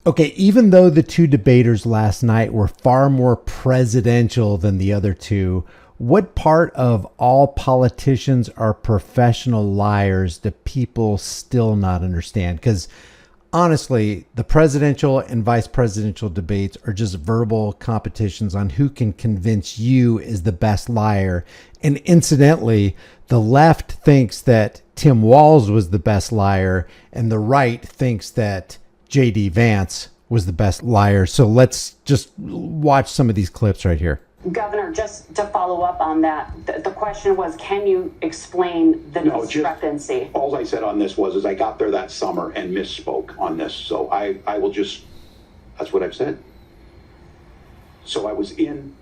Okay, even though the two debaters last night were far more presidential than the other two, what part of all politicians are professional liars do people still not understand? Because honestly, the presidential and vice presidential debates are just verbal competitions on who can convince you is the best liar. And incidentally, the left thinks that Tim Walz was the best liar, and the right thinks that J.D. Vance was the best liar. So let's just watch some of these clips right here. Governor, just to follow up on that, the question was, can you explain the discrepancy? All I said on this was I got there that summer and misspoke on this. So I will just, that's what I've said. So I was in.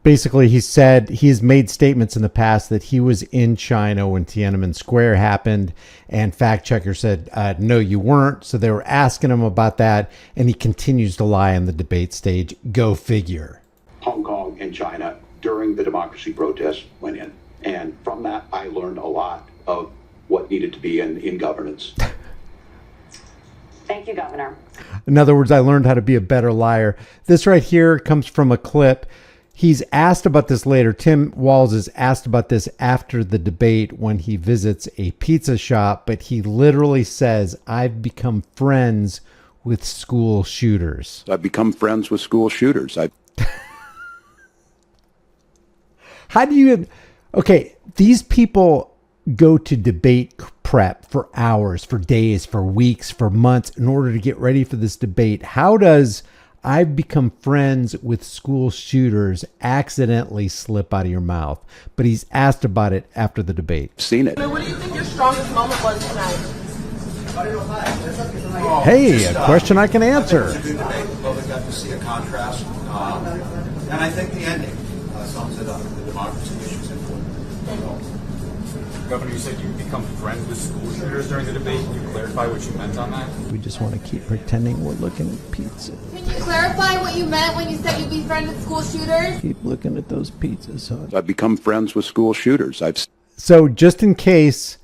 Basically, he said he's made statements in the past that he was in China when Tiananmen Square happened, and fact checker said, no, you weren't. So they were asking him about that, and he continues to lie on the debate stage. Go figure. Hong Kong and China during the democracy protests went in. And from that, I learned a lot of what needed to be in governance. Thank you, Governor. In other words, I learned how to be a better liar. This right here comes from a clip. He's asked about this later. Tim Walz is asked about this after the debate when he visits a pizza shop, but he literally says, I've become friends with school shooters. I've become friends with school shooters. How do you, okay, these people go to debate prep for hours, for days, for weeks, for months in order to get ready for this debate. How does I've become friends with school shooters accidentally slip out of your mouth? But he's asked about it after the debate. Seen it. What do you think your strongest moment was tonight? Hey, a question I can answer. It was a good debate. Both got to see a contrast. And I think the ending sums it up. The democracy issue is important. Governor, you said you become friends with school shooters during the debate. Can you clarify what you meant on that? We just want to keep pretending we're looking at pizza. Can you clarify what you meant when you said you'd be friends with school shooters? Keep looking at those pizzas, huh? I've become friends with school shooters. So just in case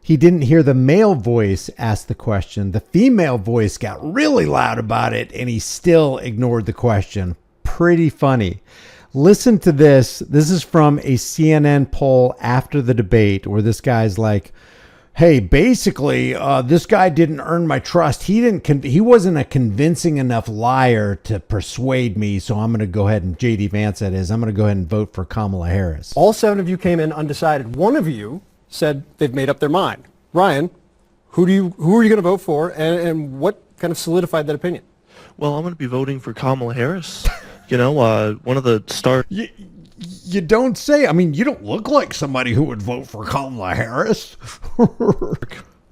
he didn't hear the male voice ask the question, the female voice got really loud about it, and he still ignored the question. Pretty funny. Listen to this. This is from a CNN poll after the debate where this guy's like, hey, basically, this guy didn't earn my trust. He wasn't a convincing enough liar to persuade me. So I'm going to go ahead and J.D. Vance, that is, I'm going to go ahead and vote for Kamala Harris. All 7 of you came in undecided. One of you said they've made up their mind. Ryan, who are you going to vote for, and what kind of solidified that opinion? Well, I'm going to be voting for Kamala Harris. You know, one of the stars. You don't say. I mean, you don't look like somebody who would vote for Kamala Harris.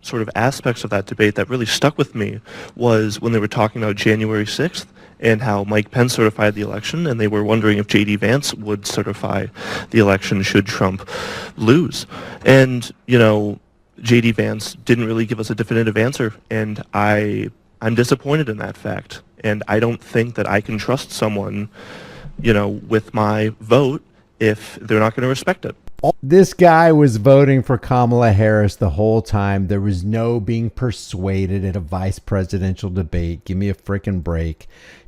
Sort of aspects of that debate that really stuck with me was when they were talking about January 6th and how Mike Pence certified the election, and they were wondering if J.D. Vance would certify the election should Trump lose. And, you know, J.D. Vance didn't really give us a definitive answer, and I'm disappointed in that fact. And I don't think that I can trust someone, you know, with my vote if they're not going to respect it. This guy was voting for Kamala Harris the whole time. There was no being persuaded at a vice presidential debate. Give me a freaking break.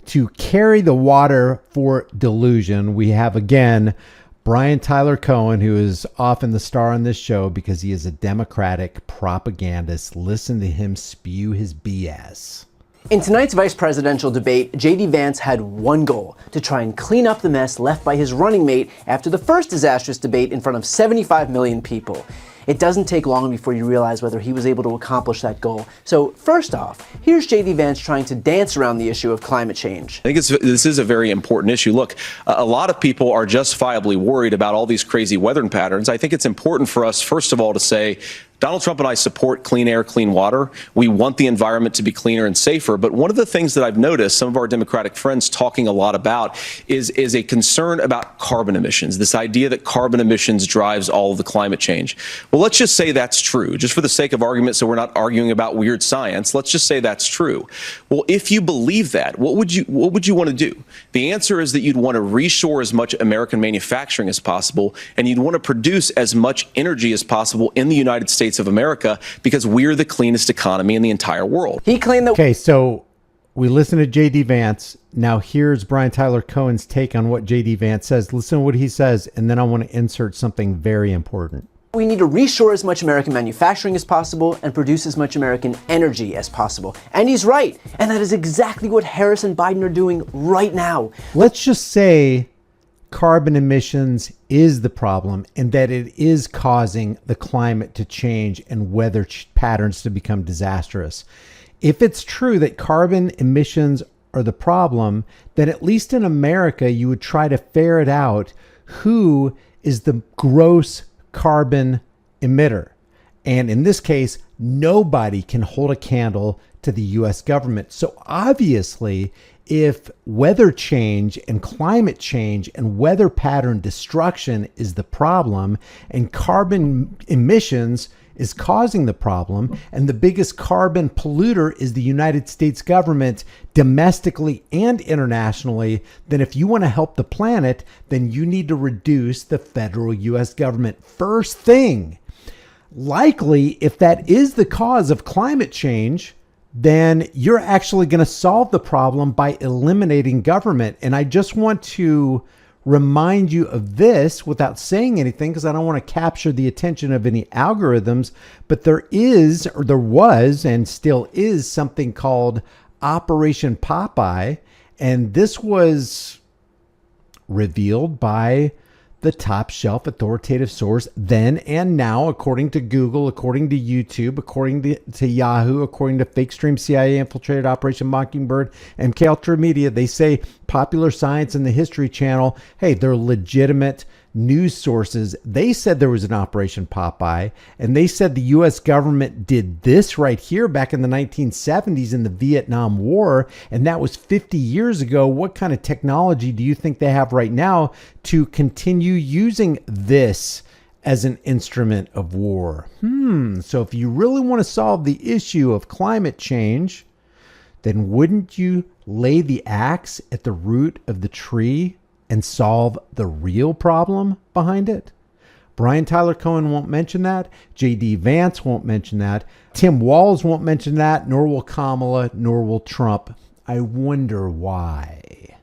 To carry the water for delusion, we have again Brian Tyler Cohen, who is often the star on this show because he is a Democratic propagandist. Listen to him spew his BS. In tonight's vice presidential debate, J.D. Vance had one goal: to try and clean up the mess left by his running mate after the first disastrous debate in front of 75 million people. It doesn't take long before you realize whether he was able to accomplish that goal. So first off, here's J.D. Vance trying to dance around the issue of climate change. I think this is a very important issue. Look, a lot of people are justifiably worried about all these crazy weather patterns. I think it's important for us, first of all, to say Donald Trump and I support clean air, clean water. We want the environment to be cleaner and safer. But one of the things that I've noticed some of our Democratic friends talking a lot about is a concern about carbon emissions, this idea that carbon emissions drives all of the climate change. Well, let's just say that's true, just for the sake of argument, so we're not arguing about weird science. Let's just say that's true. Well, if you believe that, what would you want to do? The answer is that you'd want to reshore as much American manufacturing as possible, and you'd want to produce as much energy as possible in the United States of America, because we're the cleanest economy in the entire world. He claimed that. Okay, so we listen to J.D. Vance. Now here's Brian Tyler Cohen's take on what J.D. Vance says. Listen to what he says, and then I want to insert something very important. We need to reshore as much American manufacturing as possible and produce as much American energy as possible. And he's right. And that is exactly what Harris and Biden are doing right now. Let's just say carbon emissions is the problem and that it is causing the climate to change and weather patterns to become disastrous. If it's true that carbon emissions are the problem, then at least in America, you would try to ferret out who is the gross carbon emitter. And in this case, nobody can hold a candle to the US government. So obviously, if weather change and climate change and weather pattern destruction is the problem, and carbon emissions is causing the problem, and the biggest carbon polluter is the United States government domestically and internationally, then if you want to help the planet, then you need to reduce the federal US government first thing. Likely, if that is the cause of climate change, then you're actually going to solve the problem by eliminating government. And I just want to remind you of this without saying anything, because I don't want to capture the attention of any algorithms, but there is, or there was, and still is something called Operation Popeye. And this was revealed by the top shelf authoritative source then and now, according to Google, according to YouTube, according to Yahoo, according to Fake Stream CIA infiltrated Operation Mockingbird, MK Ultra Media. They say Popular Science and the History Channel, hey, they're legitimate news sources. They said there was an Operation Popeye, and they said the US government did this right here back in the 1970s in the Vietnam War, and that was 50 years ago. What kind of technology do you think they have right now to continue using this as an instrument of war? So if you really want to solve the issue of climate change, then wouldn't you lay the axe at the root of the tree and solve the real problem behind it? Brian Tyler Cohen won't mention that. J.D. Vance won't mention that. Tim Walz won't mention that, nor will Kamala, nor will Trump. I wonder why.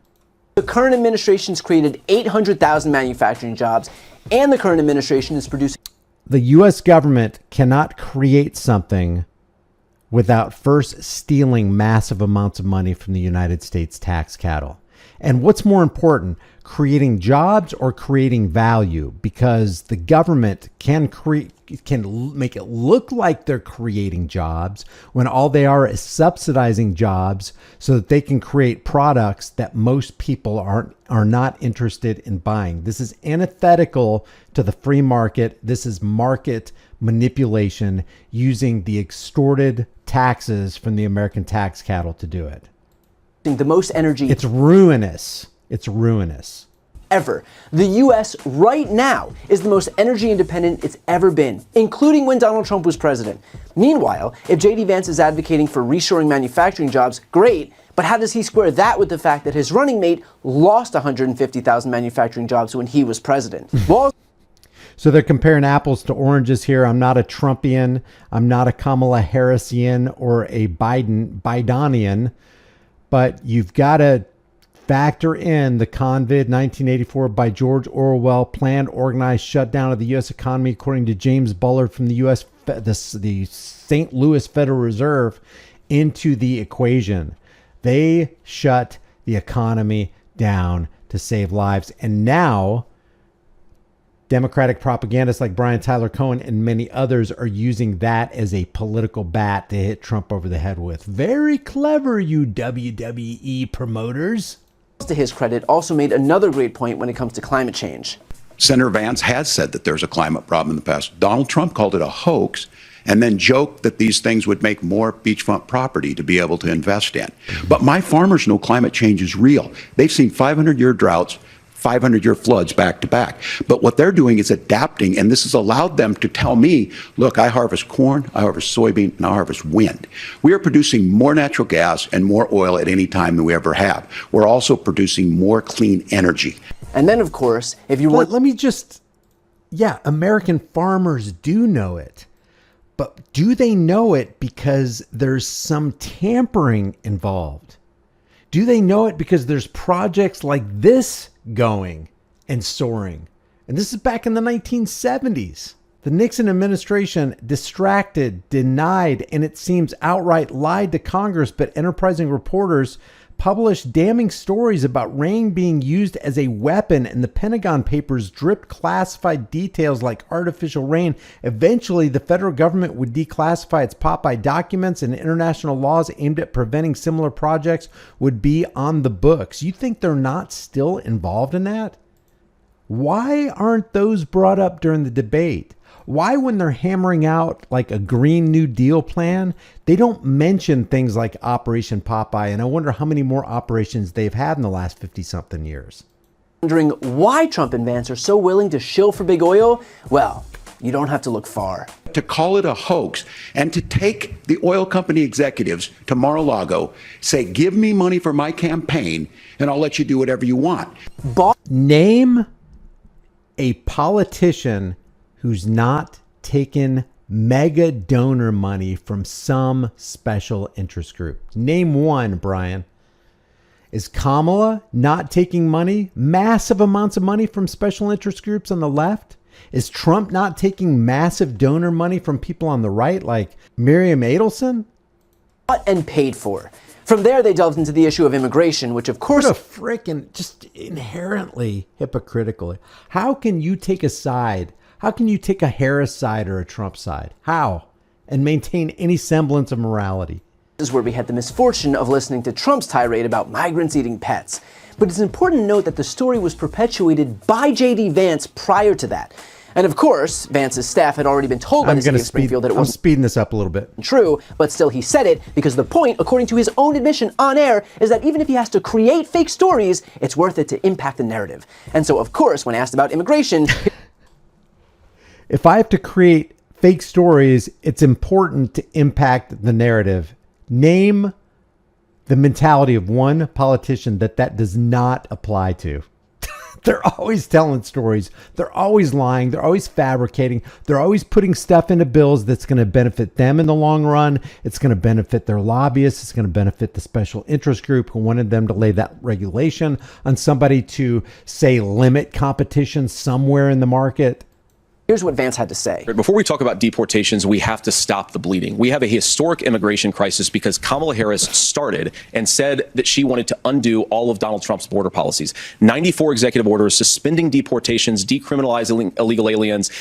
The current administration's created 800,000 manufacturing jobs, and the current administration is producing... The U.S. government cannot create something without first stealing massive amounts of money from the United States tax cattle. And what's more important, creating jobs or creating value? Because the government can make it look like they're creating jobs when all they are is subsidizing jobs so that they can create products that most people are not interested in buying. This is antithetical to the free market. This is market manipulation using the extorted taxes from the American tax cattle to do it. The most energy. It's ruinous. It's ruinous. Ever. The U.S. right now is the most energy independent it's ever been, including when Donald Trump was president. Meanwhile, if J.D. Vance is advocating for reshoring manufacturing jobs, great, but how does he square that with the fact that his running mate lost 150,000 manufacturing jobs when he was president? So they're comparing apples to oranges here. I'm not a Trumpian. I'm not a Kamala Harrisian or a Bidenian. But you've got to factor in the Convid 1984 by George Orwell planned organized shutdown of the U.S. economy, according to James Bullard from the U.S. the St. Louis Federal Reserve, into the equation. They shut the economy down to save lives. And now Democratic propagandists like Brian Tyler Cohen and many others are using that as a political bat to hit Trump over the head with. Very clever, you WWE promoters. To his credit, also made another great point when it comes to climate change. Senator Vance has said that there's a climate problem in the past. Donald Trump called it a hoax and then joked that these things would make more beachfront property to be able to invest in. But my farmers know climate change is real. They've seen 500-year droughts, 500-year floods back to back. But what they're doing is adapting, and this has allowed them to tell me, look, I harvest corn, I harvest soybean, and I harvest wind. We are producing more natural gas and more oil at any time than we ever have. We're also producing more clean energy. And then, of course, if you want... Let me just... Yeah, American farmers do know it. But do they know it because there's some tampering involved? Do they know it because there's projects like this going and soaring? And this is back in the 1970s. The Nixon administration distracted, denied, and it seems outright lied to Congress, but enterprising reporters published damning stories about rain being used as a weapon, and the Pentagon Papers dripped classified details like artificial rain. Eventually, the federal government would declassify its Popeye documents, and international laws aimed at preventing similar projects would be on the books. You think they're not still involved in that? Why aren't those brought up during the debate? Why, when they're hammering out like a Green New Deal plan, they don't mention things like Operation Popeye? And I wonder how many more operations they've had in the last 50-something years. Wondering why Trump and Vance are so willing to shill for big oil? Well, you don't have to look far. To call it a hoax and to take the oil company executives to Mar-a-Lago, say, give me money for my campaign and I'll let you do whatever you want. Name a politician who's not taken mega donor money from some special interest group. Name one, Brian. Is Kamala not taking money, massive amounts of money from special interest groups on the left? Is Trump not taking massive donor money from people on the right like Miriam Adelson? Bought and paid for. From there, they delved into the issue of immigration, which of course... What a frickin' just inherently hypocritical. How can you take a side? How can you take a Harris side or a Trump side? How? And maintain any semblance of morality? This is where we had the misfortune of listening to Trump's tirade about migrants eating pets. But it's important to note that the story was perpetuated by J.D. Vance prior to that. And of course, Vance's staff had already been told by the city of Springfield that it was speeding this up a little bit. True, but still he said it because the point, according to his own admission on air, is that even if he has to create fake stories, it's worth it to impact the narrative. And so, of course, when asked about immigration... If I have to create fake stories, it's important to impact the narrative. Name the mentality of one politician that does not apply to. They're always telling stories. They're always lying. They're always fabricating. They're always putting stuff into bills that's going to benefit them in the long run. It's going to benefit their lobbyists. It's going to benefit the special interest group who wanted them to lay that regulation on somebody to, say, limit competition somewhere in the market. Here's what Vance had to say. Before we talk about deportations, we have to stop the bleeding. We have a historic immigration crisis because Kamala Harris started and said that she wanted to undo all of Donald Trump's border policies. 94 executive orders suspending deportations, decriminalizing illegal aliens,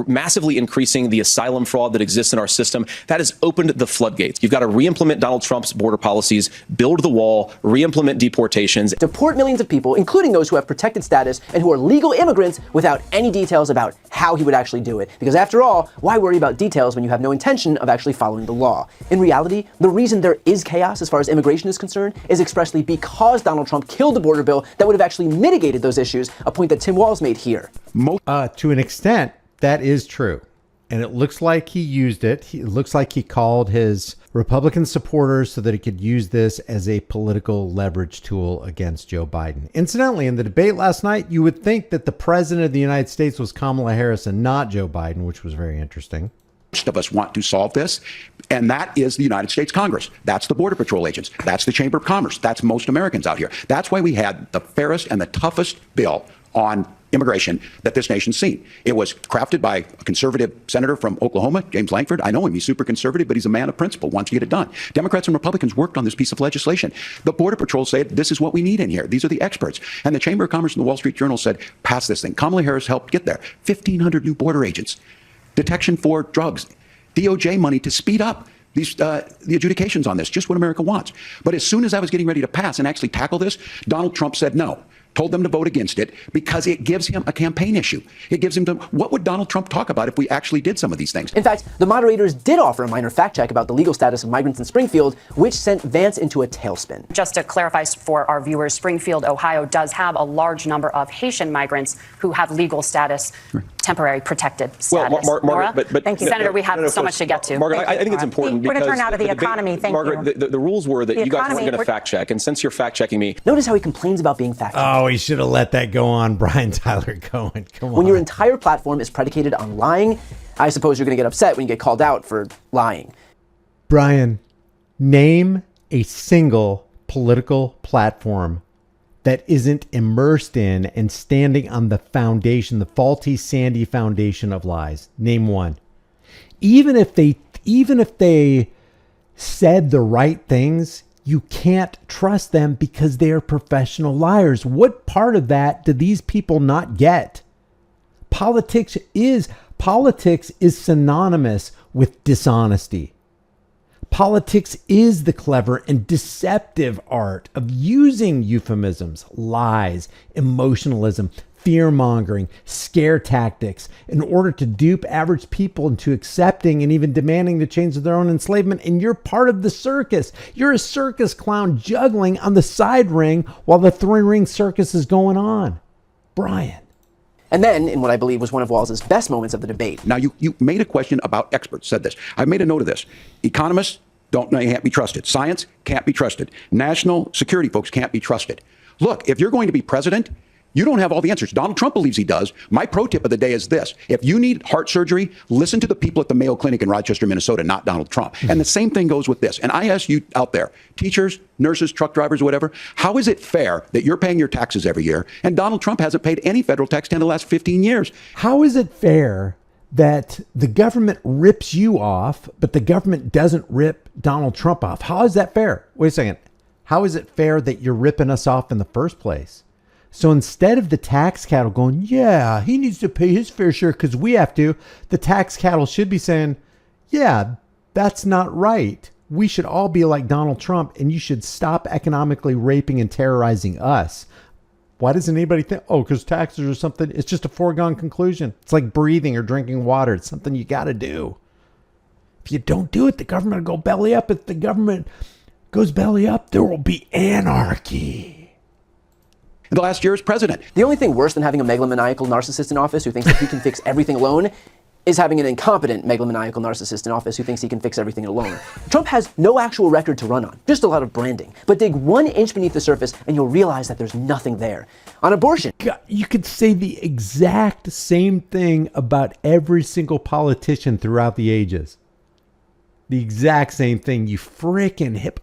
massively increasing the asylum fraud that exists in our system. That has opened the floodgates. You've got to re-implement Donald Trump's border policies, build the wall, re-implement deportations. Deport millions of people, including those who have protected status and who are legal immigrants, without any details about how he would actually do it. Because after all, why worry about details when you have no intention of actually following the law? In reality, the reason there is chaos as far as immigration is concerned is expressly because Donald Trump killed the border bill that would have actually mitigated those issues, a point that Tim Walz made here. To an extent, that is true. And it looks like he used it. It looks like he called his Republican supporters so that he could use this as a political leverage tool against Joe Biden. Incidentally, in the debate last night, you would think that the president of the United States was Kamala Harris and not Joe Biden, which was very interesting. Most of us want to solve this, and that is the United States Congress. That's the Border Patrol agents. That's the Chamber of Commerce. That's most Americans out here. That's why we had the fairest and the toughest bill on immigration that this nation's seen. It was crafted by a conservative senator from Oklahoma, James Lankford. I know him. He's super conservative, but he's a man of principle, wants to get it done. Democrats and Republicans worked on this piece of legislation. The Border Patrol said, this is what we need in here. These are the experts. And the Chamber of Commerce and the Wall Street Journal said, pass this thing. Kamala Harris helped get there. 1,500 new border agents. Detection for drugs. DOJ money to speed up the adjudications on this, just what America wants. But as soon as I was getting ready to pass and actually tackle this, Donald Trump said no. Told them to vote against it because it gives him a campaign issue. It gives him what would Donald Trump talk about if we actually did some of these things? In fact, the moderators did offer a minor fact check about the legal status of migrants in Springfield, which sent Vance into a tailspin. Just to clarify for our viewers, Springfield, Ohio does have a large number of Haitian migrants who have legal status, temporary protected status. Well, Margaret, but thank you, Senator. We have so much to get to. Margaret, I think it's important we're because going to turn out of the economy. Thank Margaret, you. the rules were that you guys weren't going to fact check, and since you're fact checking me, notice how he complains about being fact checked. Oh, he should have let that go on, Brian Tyler Cohen. Come on. When your entire platform is predicated on lying, I suppose you're going to get upset when you get called out for lying. Brian, name a single political platform that isn't immersed in and standing on the foundation, the faulty, sandy foundation of lies? Name one. Even if they said the right things, you can't trust them because they are professional liars. What part of that do these people not get? Politics is synonymous with dishonesty. Politics is the clever and deceptive art of using euphemisms, lies, emotionalism, fear-mongering, scare tactics in order to dupe average people into accepting and even demanding the change of their own enslavement. And you're part of the circus. You're a circus clown juggling on the side ring while the three-ring circus is going on. Brian. And then, in what I believe was one of Walz's best moments of the debate. Now, you made a question about experts, said this. I made a note of this. Economists can't be trusted. Science can't be trusted. National security folks can't be trusted. Look, if you're going to be president, you don't have all the answers. Donald Trump believes he does. My pro tip of the day is this. If you need heart surgery, listen to the people at the Mayo Clinic in Rochester, Minnesota, not Donald Trump. And the same thing goes with this. And I ask you out there, teachers, nurses, truck drivers, whatever, how is it fair that you're paying your taxes every year and Donald Trump hasn't paid any federal tax in the last 15 years? How is it fair that the government rips you off, but the government doesn't rip Donald Trump off? How is that fair? Wait a second. How is it fair that you're ripping us off in the first place? So instead of the tax cattle going, yeah, he needs to pay his fair share because we have to, the tax cattle should be saying, yeah, that's not right. We should all be like Donald Trump and you should stop economically raping and terrorizing us. Why doesn't anybody think, oh, because taxes or something, it's just a foregone conclusion. It's like breathing or drinking water. It's something you got to do. If you don't do it, the government will go belly up. If the government goes belly up, there will be anarchy. In the last year as president. The only thing worse than having a megalomaniacal narcissist in office who thinks that he can fix everything alone is having an incompetent megalomaniacal narcissist in office who thinks he can fix everything alone. Trump has no actual record to run on, just a lot of branding. But dig 1 inch beneath the surface and you'll realize that there's nothing there. On abortion, you could say the exact same thing about every single politician throughout the ages. The exact same thing. You freaking hip.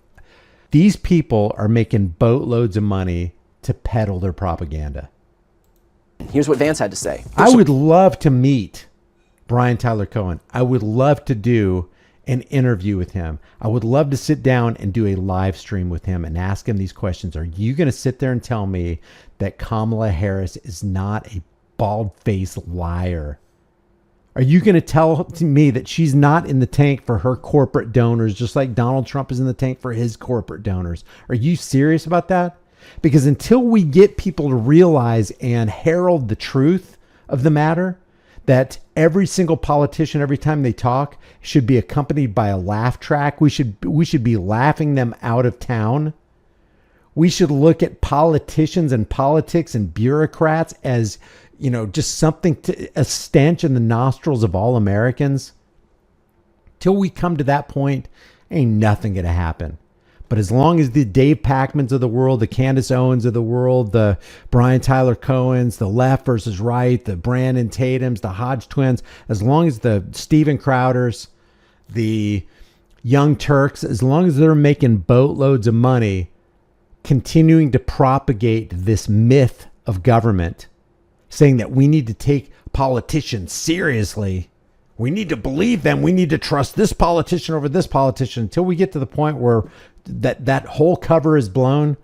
These people are making boatloads of money to peddle their propaganda. Here's what Vance had to say. I would love to meet Brian Tyler Cohen. I would love to do an interview with him. I would love to sit down and do a live stream with him and ask him these questions. Are you going to sit there and tell me that Kamala Harris is not a bald-faced liar? Are you going to tell me that she's not in the tank for her corporate donors, just like Donald Trump is in the tank for his corporate donors? Are you serious about that? Because until we get people to realize and herald the truth of the matter, that every single politician, every time they talk, should be accompanied by a laugh track. We should be laughing them out of town. We should look at politicians and politics and bureaucrats as, just something a stench in the nostrils of all Americans. Till we come to that point, ain't nothing going to happen. But as long as the Dave Pacmans of the world, the Candace Owens of the world, the Brian Tyler Cohens, the left versus right, the Brandon Tatums, the Hodge twins, as long as the Steven Crowders, the Young Turks, as long as they're making boatloads of money, continuing to propagate this myth of government, saying that we need to take politicians seriously, we need to believe them, we need to trust this politician over this politician, until we get to the point where that whole cover is blown,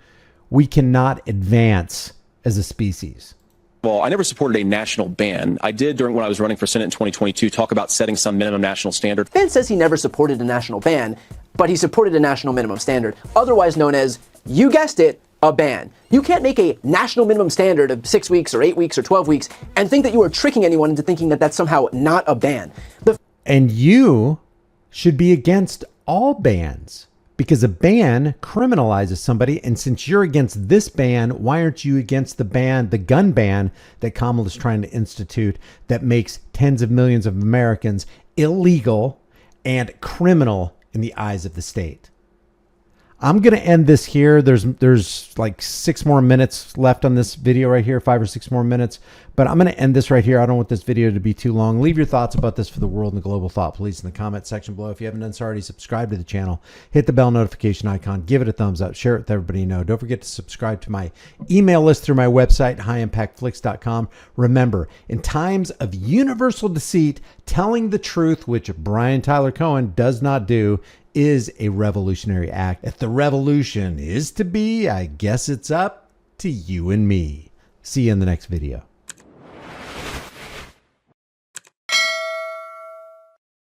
we cannot advance as a species. Well, I never supported a national ban. I did when I was running for Senate in 2022 talk about setting some minimum national standard. Vance says he never supported a national ban, but he supported a national minimum standard, otherwise known as, you guessed it, a ban. You can't make a national minimum standard of 6 weeks or 8 weeks or 12 weeks and think that you are tricking anyone into thinking that that's somehow not a ban. And you should be against all bans, because a ban criminalizes somebody. And since you're against this ban, why aren't you against the gun ban that Kamala is trying to institute that makes tens of millions of Americans illegal and criminal in the eyes of the state? I'm going to end this here. There's like 6 more minutes left on this video right here, 5 or 6 more minutes. But I'm going to end this right here. I don't want this video to be too long. Leave your thoughts about this for the world and the global thought, please, in the comment section below. If you haven't done so already, subscribe to the channel. Hit the bell notification icon. Give it a thumbs up. Share it with everybody you know. Don't forget to subscribe to my email list through my website, highimpactflix.com. Remember, in times of universal deceit, telling the truth, which Brian Tyler Cohen does not do, is a revolutionary act. If the revolution is to be, I guess it's up to you and me. See you in the next video.